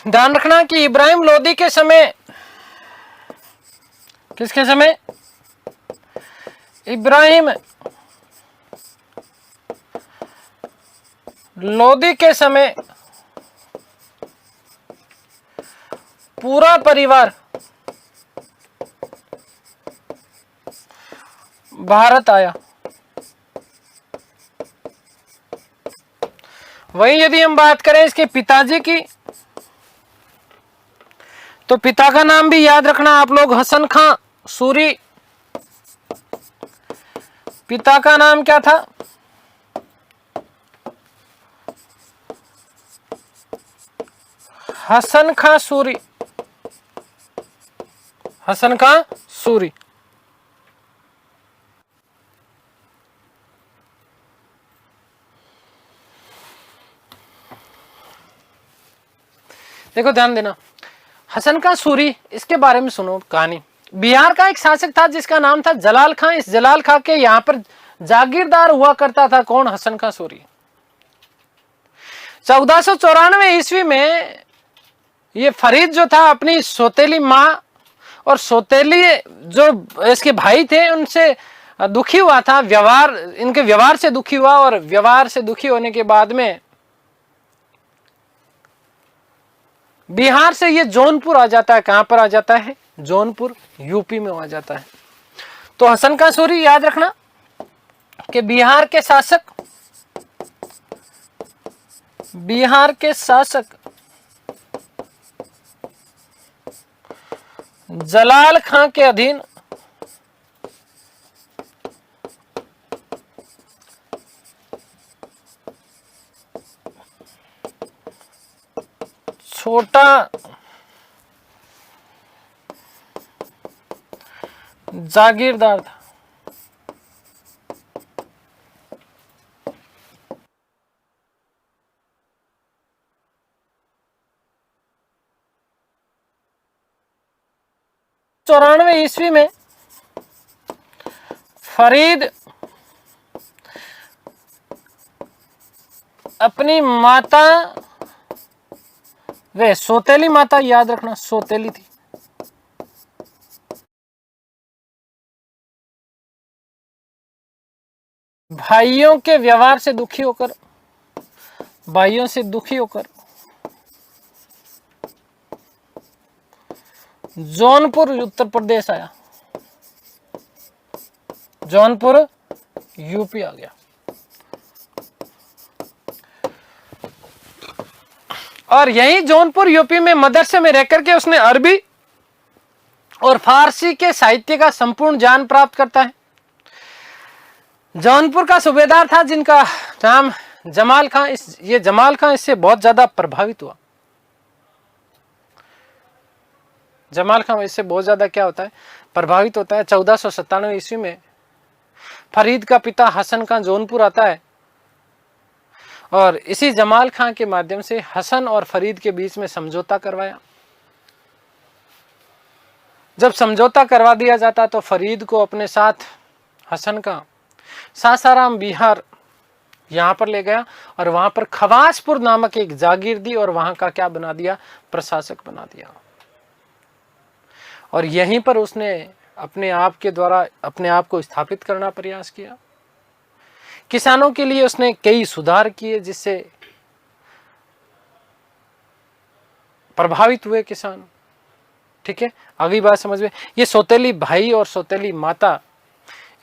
ध्यान रखना कि इब्राहिम लोदी के समय, किसके समय? इब्राहिम लोदी के समय पूरा परिवार भारत आया। वहीं यदि हम बात करें इसके पिताजी की, तो पिता का नाम भी याद रखना आप लोग, हसन खां सूरी। पिता का नाम क्या था? हसन खां सूरी। हसन खां सूरी। देखो ध्यान देना, हसन खां सूरी, इसके बारे में सुनो कहानी। बिहार का एक शासक था जिसका नाम था जलाल खां। इस जलाल खां के यहां पर जागीरदार हुआ करता था कौन? हसन खां सूरी। 1494 ईस्वी में ये फरीद जो था अपनी सौतेली माँ और सौतेली जो इसके भाई थे उनसे दुखी हुआ था। इनके व्यवहार से दुखी हुआ, और व्यवहार से दुखी होने के बाद में बिहार से ये जौनपुर आ जाता है। कहां पर आ जाता है? जौनपुर, यूपी में आ जाता है। तो हसन खां सूरी याद रखना कि बिहार के शासक जलाल खां के अधीन छोटा जागीरदार था। चौरानवे ईस्वी में फरीद अपनी माता, वे सौतेली माता, याद रखना सौतेली थी, भाइयों के व्यवहार से दुखी होकर, जौनपुर उत्तर प्रदेश आया, जौनपुर यूपी आ गया। और यही जौनपुर यूपी में मदरसे में रहकर के उसने अरबी और फारसी के साहित्य का संपूर्ण ज्ञान प्राप्त करता है। जौनपुर का सूबेदार था जिनका नाम जमाल खां, ये जमाल खां इससे बहुत ज्यादा प्रभावित हुआ। जमाल खां इससे बहुत ज्यादा क्या होता है, प्रभावित होता है। 1497 ईस्वी में फरीद का पिता हसन खां जौनपुर आता है और इसी जमाल खां के माध्यम से हसन और फरीद के बीच में समझौता करवाया। जब समझौता करवा दिया जाता तो फरीद को अपने साथ हसन का सासाराम बिहार यहां पर ले गया और वहां पर खवासपुर नामक एक जागीर दी और वहां का क्या बना दिया, प्रशासक बना दिया। और यहीं पर उसने अपने आप के द्वारा अपने आप को स्थापित करना प्रयास किया। किसानों के लिए उसने कई सुधार किए जिससे प्रभावित हुए किसान। ठीक है, अगली बात समझ में, ये सौतेली भाई और सौतेली माता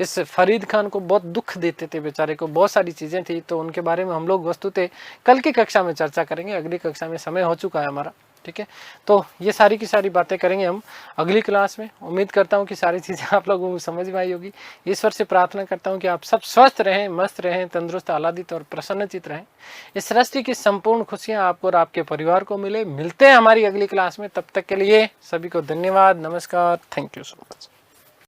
इस फरीद खान को बहुत दुख देते थे, बेचारे को बहुत सारी चीजें थी, तो उनके बारे में हम लोग वस्तुतः कल की कक्षा में चर्चा करेंगे। अगली कक्षा में समय हो चुका है हमारा। ठीक है, तो ये सारी की सारी बातें करेंगे हम अगली क्लास में। उम्मीद करता हूँ कि सारी चीज़ें आप लोगों को समझ में आई होगी। ईश्वर से प्रार्थना करता हूँ कि आप सब स्वस्थ रहें, मस्त रहें, तंदुरुस्त, आह्लादित और प्रसन्नचित रहें। इस सृष्टि की संपूर्ण खुशियाँ आपको और आपके परिवार को मिले। मिलते हैं हमारी अगली क्लास में, तब तक के लिए सभी को धन्यवाद, नमस्कार, थैंक यू सो मच।